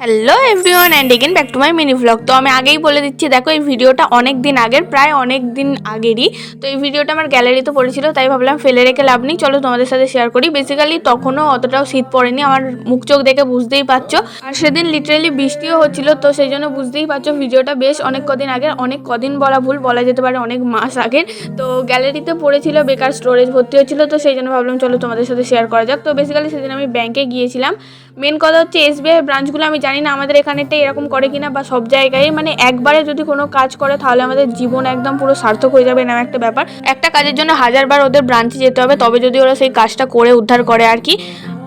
Hello everyone and again back to my mini vlog. তো আমি আগেই বলে দিচ্ছি, দেখো এই ভিডিওটা অনেক দিন আগের, প্রায় অনেক দিন আগেরই। তো এই ভিডিওটা আমার গ্যালারিতে পড়েছিল, তাই ভাবলাম ফেলে রেখে লাভ নেই, চলো তোমাদের সাথে শেয়ার করি। বেসিক্যালি তখনও অতটাও শীত পড়েনি, আমার মুখ চোখ দেখে বুঝতেই পারছো। আর সেদিন লিটারেলি বৃষ্টিও হচ্ছিল, তো সেই জন্য বুঝতেই পারছো ভিডিওটা বেশ অনেক কদিন আগের। অনেক কদিন বলা ভুল, বলা যেতে পারে অনেক মাস আগের। তো গ্যালারিতে পড়েছিল, বেকার স্টোরেজ ভর্তি হচ্ছিল, তো সেই জন্য ভাবলাম চলো তোমাদের সাথে শেয়ার করা যাক। তো বেসিক্যালি সেদিন আমি ব্যাংকে গিয়েছিলাম। মেন কথা হচ্ছে এসবিআই ব্রাঞ্চগুলো আমি জানি না আমাদের এখানেটা এরকম করে কিনা, বা সব জায়গায় মানে একবারে যদি কোনো কাজ করে তাহলে আমাদের জীবন একদম পুরো সার্থক হয়ে যাবে, না একটা ব্যাপার। একটা কাজের জন্য হাজারবার ওদের ব্রাঞ্চে যেতে হবে, তবে যদি ওরা সেই কাজটা করে উদ্ধার করে আর কি।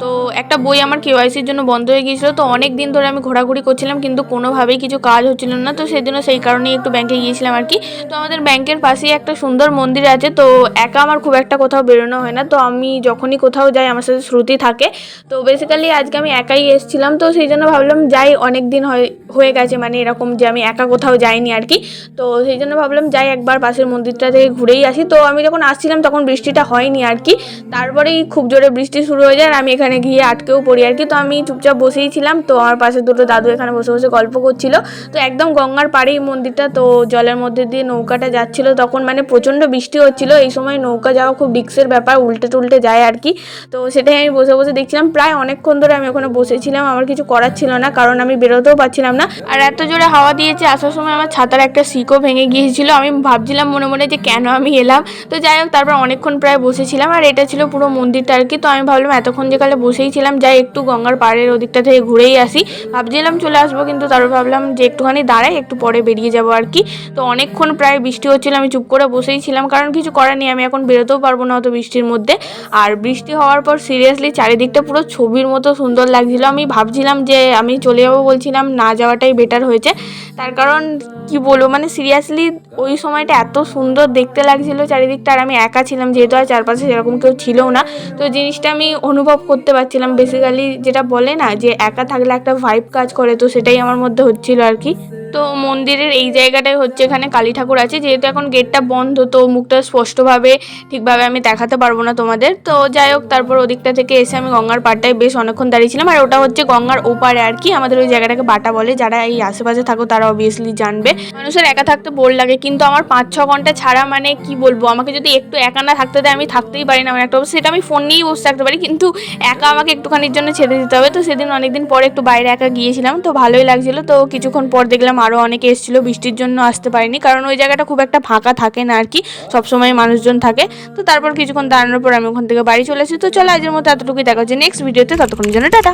তো একটা বই আমার কেওয়াইসির জন্য বন্ধ হয়ে গিয়েছিলো, তো অনেক দিন ধরে আমি ঘোরাঘুরি করছিলাম, কিন্তু কোনোভাবেই কিছু কাজ হচ্ছিল না। তো সেদিনও সেই কারণেই একটু ব্যাংকে গিয়েছিলাম আর কি। তো আমাদের ব্যাংকের পাশেই একটা সুন্দর মন্দির আছে, তো একা আমার খুব একটা কোথাও বেরোনো হয় না, তো আমি যখনই কোথাও যাই আমার সাথে শ্রুতি থাকে। তো বেসিক্যালি আজকে আমি একাই এসেছিলাম, তো সেই জন্য ভাবলাম যাই, অনেক দিন হয়ে গেছে মানে এরকম যে আমি একা কোথাও যাইনি আর কি। তো সেই জন্য ভাবলাম যাই একবার পাশের মন্দিরটা থেকে ঘুরেই আসি। তো আমি যখন আসছিলাম তখন বৃষ্টিটা হয়নি আর কি, তারপরেই খুব জোরে বৃষ্টি শুরু হয়ে যায় আর আমি এখানে গিয়ে আটকেও পড়ি আর কি। তো আমি চুপচাপ বসেই ছিলাম, তো আমার পাশে দুটো দাদু এখানে বসে বসে গল্প করছিল। তো একদম গঙ্গার পাড়েই মন্দিরটা, তো জলের মধ্যে দিয়ে নৌকাটা যাচ্ছিল, তখন মানে প্রচণ্ড বৃষ্টি হচ্ছিল। এই সময় নৌকা যাওয়া খুব রিস্কের ব্যাপার, উল্টে টুল্টে যায় আর কি। তো সেটাই আমি বসে বসে দেখছিলাম, প্রায় অনেকক্ষণ ধরে আমি ওখানে বসেছিলাম। আমার কিছু করার ছিল না, কারণ আমি বেরোতেও পারছিলাম না, আর এত জোরে হাওয়া দিয়েছে, আসার সময় আমার ছাতার একটা শিকও ভেঙে গিয়েছিল। আমি ভাবছিলাম মনে মনে যে কেন আমি এলাম। তো যাই হোক, তারপর অনেকক্ষণ প্রায় বসেছিলাম, আর এটা ছিল পুরো মন্দিরটা আর কি। তো আমি ভাবলাম এতক্ষণ যেকালে বসেই ছিলাম, যাই একটু গঙ্গার পাড়ের ওদিকটা থেকে ঘুরেই আসি। ভাবছিলাম চলে আসবো, কিন্তু তারপর ভাবলাম যে একটুখানি দাঁড়াই, একটু পরে বেরিয়ে যাবো আর কি। তো অনেকক্ষণ প্রায় বৃষ্টি হচ্ছিল, আমি চুপ করে বসেই ছিলাম, কারণ কিছু করার নেই, আমি এখন বেরোতেও পারবো না অত বৃষ্টির মধ্যে। আর বৃষ্টি হওয়ার পর সিরিয়াসলি চারিদিকটা পুরো ছবির মতো সুন্দর লাগছিল। আমি ভাবছিলাম যে আমি চলে যাবো, বলছিলাম না যাওয়াটাই বেটার হয়েছে। তার কারণ কি বলবো, মানে সিরিয়াসলি ওই সময়টা এত সুন্দর দেখতে লাগছিল চারিদিকটা, আর আমি একা ছিলাম যেহেতু, আর চারপাশে সেরকম কেউ ছিলও না। তো জিনিসটা আমি অনুভব করতে পারছিলাম, বেসিক্যালি যেটা বলে না যে একা থাকলে একটা ভাইব কাজ করে, তো সেটাই আমার মধ্যে হচ্ছিল আর কি। তো মন্দিরের এই জায়গাটাই হচ্ছে, এখানে কালী ঠাকুর আছে, যেহেতু এখন গেটটা বন্ধ, তো মুখটা স্পষ্টভাবে ঠিকভাবে আমি দেখাতে পারবো না তোমাদের। তো যাই হোক, তারপর ওদিকটা থেকে এসে আমি গঙ্গার পাড়টায় বেশ অনেকক্ষণ দাঁড়িয়েছিলাম, আর ওটা হচ্ছে গঙ্গার ওপারে আর কি। আমাদের ওই জায়গাটাকে বাটা বলে, যারা এই আশেপাশে থাকো তারা অবভিয়াসলি জানবে। মানুষের একা থাকতে বোর লাগে, কিন্তু আমার 5-6 ঘন্টা ছাড়া মানে কি বলবো, আমাকে যদি একটু একা না থাকতে দেয় আমি থাকতেই পারি না। আমার একটা অবস্থা, সেটা আমি ফোন নিয়েই বসে থাকতে পারি, কিন্তু একা আমাকে একটুখানির জন্য ছেড়ে দিতে হবে। তো সেদিন অনেকদিন পরে একটু বাইরে একা গিয়েছিলাম, তো ভালোই লাগছিল। তো কিছুক্ষণ পর দেখলাম আরও অনেকে এসেছিলো, বৃষ্টির জন্য আসতে পারিনি, কারণ ওই জায়গাটা খুব একটা ফাঁকা থাকে না আর কি, সবসময় মানুষজন থাকে। তো তারপর কিছুক্ষণ দাঁড়ানোর পর আমি ওখান থেকে বাড়ি চলে এসেছি। তো চলো আজকের মতো এতটুকুই, দেখা হচ্ছে নেক্সট ভিডিওতে, ততক্ষণের জন্য টাটা।